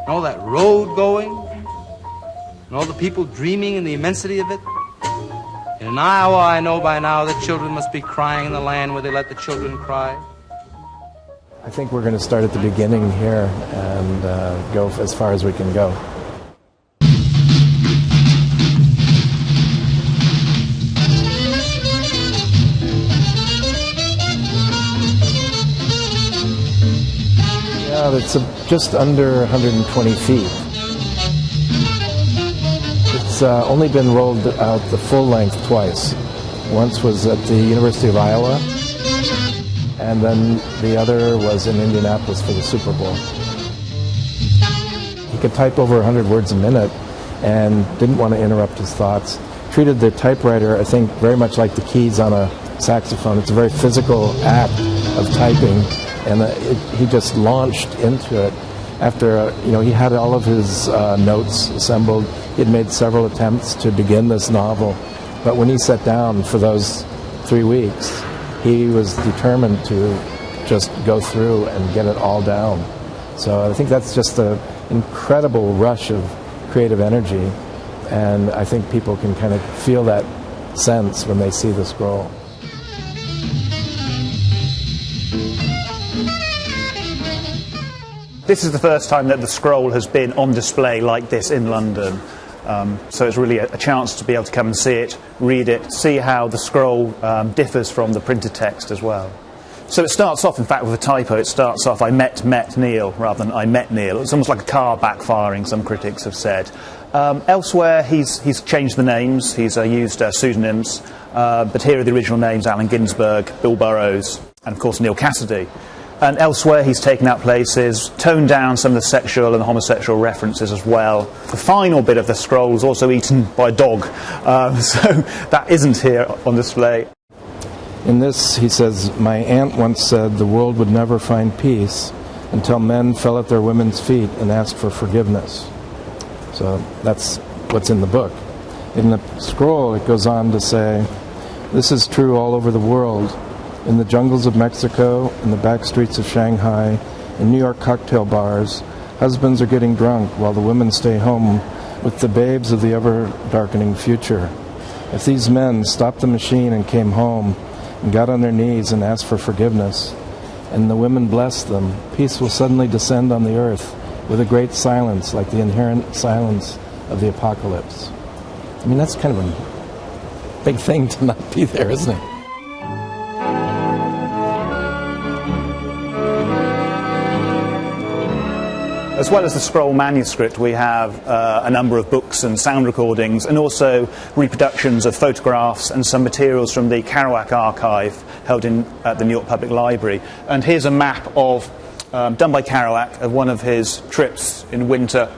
and all that road going, and all the people dreaming in the immensity of it. In an hour, I know by now that children must be crying in the land where they let the children cry. I think we're going to start at the beginning here and go as far as we can go. Yeah, it's just under 120 feet. It's only been rolled out the full length twice. Once was at the University of Iowa, and then the other was in Indianapolis for the Super Bowl. He could type over 100 words a minute and didn't want to interrupt his thoughts. Treated the typewriter, I think, very much like the keys on a saxophone. It's a very physical act of typing, and he just launched into it. After, he had all of his notes assembled. He had made several attempts to begin this novel, but when he sat down for those 3 weeks, he was determined to just go through and get it all down. So I think that's just an incredible rush of creative energy, and I think people can kind of feel that sense when they see the scroll. This is the first time that the scroll has been on display like this in London. So it's really a chance to be able to come and see it, read it, see how the scroll differs from the printed text as well. So it starts off, in fact, with a typo. It starts off, I met Neil, rather than I met Neil. It's almost like a car backfiring, some critics have said. Elsewhere, he's changed the names. He's used pseudonyms. But here are the original names: Allen Ginsberg, Bill Burroughs, and, of course, Neil Cassidy. And elsewhere, he's taken out places, toned down some of the sexual and the homosexual references as well. The final bit of the scroll is also eaten by a dog, so that isn't here on display. In this, he says, my aunt once said the world would never find peace until men fell at their women's feet and asked for forgiveness. So that's what's in the book. In the scroll, it goes on to say, this is true all over the world. In the jungles of Mexico, in the back streets of Shanghai, in New York cocktail bars, husbands are getting drunk while the women stay home with the babes of the ever-darkening future. If these men stopped the machine and came home and got on their knees and asked for forgiveness, and the women blessed them, peace will suddenly descend on the earth with a great silence like the inherent silence of the apocalypse. I mean, that's kind of a big thing to not be there, isn't it? As well as the scroll manuscript, we have a number of books and sound recordings, and also reproductions of photographs and some materials from the Kerouac archive held at the New York Public Library. And here's a map of done by Kerouac of one of his trips in winter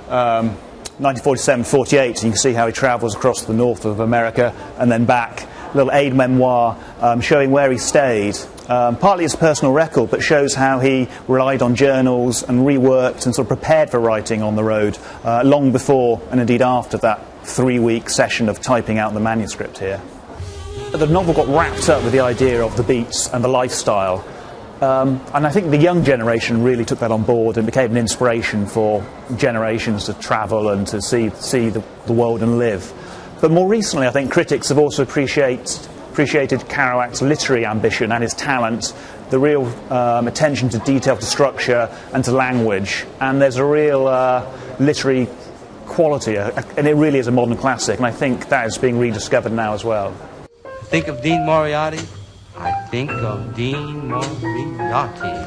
1947-48. You can see how he travels across the north of America and then back. A little aid memoir showing where he stayed. Partly his personal record, but shows how he relied on journals and reworked and sort of prepared for writing on the road long before and indeed after that 3-week session of typing out the manuscript here. The novel got wrapped up with the idea of the beats and the lifestyle, and I think the young generation really took that on board and became an inspiration for generations to travel and to see the world and live. But more recently, I think critics have also appreciated Kerouac's literary ambition and his talent, the real attention to detail, to structure and to language. And there's a real literary quality, and it really is a modern classic, and I think that is being rediscovered now as well. Think of Dean Moriarty, I think of Dean Moriarty.